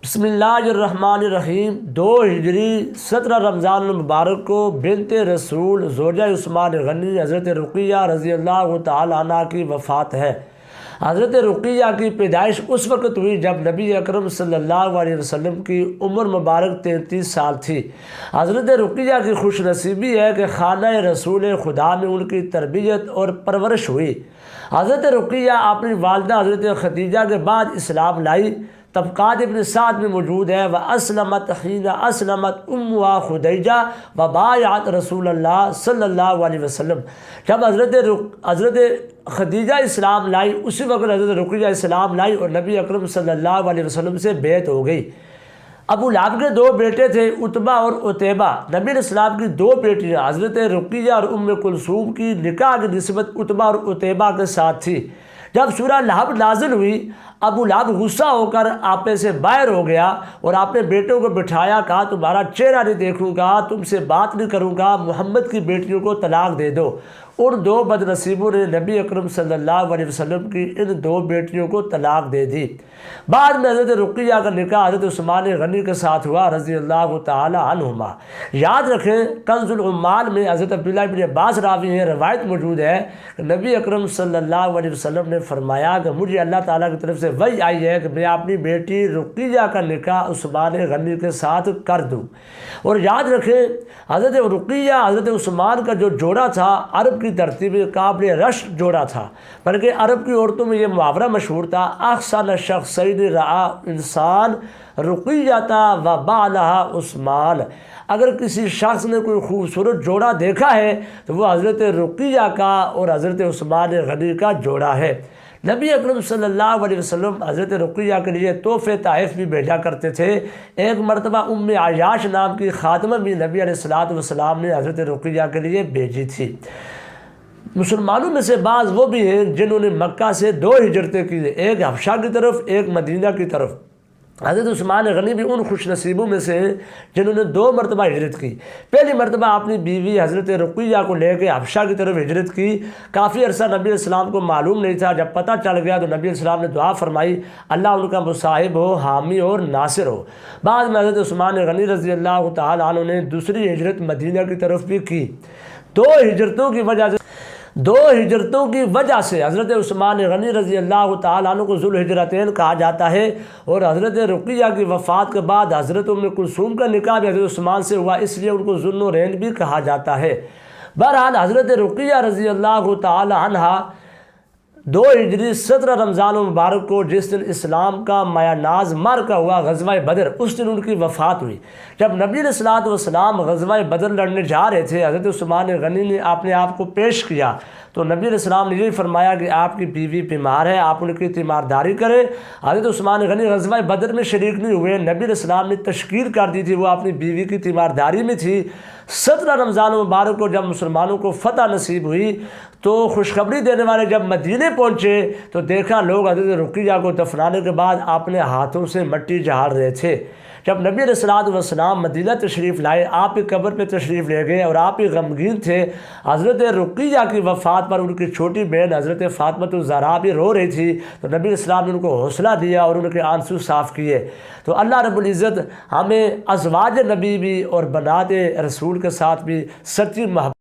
بسم اللہ الرحمن الرحیم 2 ہجری 17 رمضان المبارک کو بنت رسول زوجہ عثمان غنی حضرت رقیہ رضی اللہ تعالی عنہ کی وفات ہے۔ حضرت رقیہ کی پیدائش اس وقت ہوئی جب نبی اکرم صلی اللہ علیہ وسلم کی عمر مبارک 33 سال تھی۔ حضرت رقیہ کی خوش نصیبی ہے کہ خانہ رسول خدا میں ان کی تربیت اور پرورش ہوئی۔ حضرت رقیہ اپنی والدہ حضرت خدیجہ کے بعد اسلام لائی۔ طبقات ابن سعد میں موجود ہے وَأَسْلَمَتْ حِينَ أَسْلَمَتْ أُمُّهَا خُدَیجہ وَبَایَعَتْ رسول اللہ صلی اللہ علیہ وسلم۔ جب حضرت خدیجہ اسلام لائی اسی وقت حضرت رقیہ اسلام لائی اور نبی اکرم صلی اللہ علیہ وسلم سے بیعت ہو گئی۔ ابو لہب کے 2 بیٹے تھے، عتبہ اور عتیبہ۔ نبی علیہ السلام کی 2 بیٹیاں حضرت رقیہ اور ام کلثوم کی نکاح کی نسبت عتبہ اور عتیبہ کے ساتھ تھی۔ جب سورہ لہب نازل ہوئی ابو لہب غصہ ہو کر آپے سے باہر ہو گیا اور اپنے بیٹوں کو بٹھایا، کہا تمہارا چہرہ نہیں دیکھوں گا، تم سے بات نہیں کروں گا، محمد کی بیٹیوں کو طلاق دے دو۔ ان 2 بد نصیبوں نے نبی اکرم صلی اللہ علیہ وسلم کی ان 2 بیٹیوں کو طلاق دے دی۔ بعد میں حضرت رقیہ کا نکاح حضرت عثمان غنی کے ساتھ ہوا رضی اللہ تعالی عنہما۔ یاد رکھیں کنز العمال میں حضرت عبداللہ بن عباس راوی ہیں، روایت موجود ہے کہ نبی اکرم صلی اللہ علیہ وسلم نے فرمایا کہ مجھے اللہ تعالیٰ کی طرف سے وحی آئی ہے کہ میں اپنی بیٹی رقیہ کا نکاح عثمان غنی کے ساتھ کر دوں۔ اور یاد رکھیں حضرت رقیہ حضرت عثمان کا جو جوڑا تھا عرب کی دھرتی میں قابل رشک جوڑا تھا، بلکہ عرب کی عورتوں میں یہ محاورہ مشہور تھا احسن شخصین رعا انسان رقیہ و بعلہا عثمان۔ اگر کسی شخص نے کوئی خوبصورت جوڑا دیکھا ہے تو وہ حضرت رقیہ کا اور حضرت عثمان غنی کا جوڑا ہے۔ نبی اکرم صلی اللہ علیہ وسلم حضرت رقیہ کے لیے تحفے تحائف بھی بھیجا کرتے تھے۔ ایک مرتبہ ام عیاش نام کی خاتمہ بھی نبی علیہ السلام نے حضرت رقیہ کے لیے بھیجی تھی۔ مسلمانوں میں سے بعض وہ بھی ہیں جنہوں نے مکہ سے 2 ہجرتیں کی، ایک حبشہ کی طرف ایک مدینہ کی طرف۔ حضرت عثمان غنی بھی ان خوش نصیبوں میں سے ہیں جنہوں نے 2 مرتبہ ہجرت کی۔ پہلی مرتبہ اپنی بیوی حضرت رقیہ کو لے کے حبشہ کی طرف ہجرت کی۔ کافی عرصہ نبی علیہ السلام کو معلوم نہیں تھا، جب پتہ چل گیا تو نبی علیہ السلام نے دعا فرمائی اللہ ان کا مصاحب ہو، حامی اور ناصر ہو۔ بعد میں حضرت عثمان غنی رضی اللہ تعالی عنہ نے دوسری ہجرت مدینہ کی طرف بھی کی۔ 2 ہجرتوں کی وجہ سے حضرت عثمان غنی رضی اللہ تعالیٰ عنہ کو ذوالہجرتین کہا جاتا ہے، اور حضرت رقیہ کی وفات کے بعد حضرت ام کلثوم کا نکاح بھی حضرت عثمان سے ہوا، اس لیے ان کو ذوالنورین بھی کہا جاتا ہے۔ بہرحال حضرت رقیہ رضی اللہ تعالی عنہ 2 ہجری 17 رمضان المبارک کو جس دن اسلام کا مایہ ناز معرکہ ہوا غزوہ بدر، اس دن ان کی وفات ہوئی۔ جب نبی علیہ السلام غزوہ بدر لڑنے جا رہے تھے حضرت عثمان غنی نے اپنے آپ کو پیش کیا تو نبی علیہ السلام نے یہ فرمایا کہ آپ کی بیوی بیمار ہے، آپ ان کی تیمارداری کریں۔ حضرت عثمان غنی غزوہ بدر میں شریک نہیں ہوئے، نبی علیہ السلام نے تشکیل کر دی تھی، وہ اپنی بیوی کی تیمارداری میں تھی۔ 17 رمضان مبارک کو جب مسلمانوں کو فتح نصیب ہوئی تو خوشخبری دینے والے جب مدینے پہنچے تو دیکھا لوگ حضرت رقیہ کو دفنانے کے بعد اپنے ہاتھوں سے مٹی جھاڑ رہے تھے۔ جب نبی علیہ السلام مدینہ تشریف لائے، آپ کی قبر پہ تشریف لے گئے اور آپ ہی غمگین تھے۔ حضرت رقیہ کی وفات پر ان کی چھوٹی بہن حضرت فاطمہ الزہرا بھی رو رہی تھی، تو نبی علیہ السلام نے ان کو حوصلہ دیا اور ان کے آنسو صاف کیے۔ تو اللہ رب العزت ہمیں ازواج نبی بھی اور بنات رسول کے ساتھ بھی سچی محبت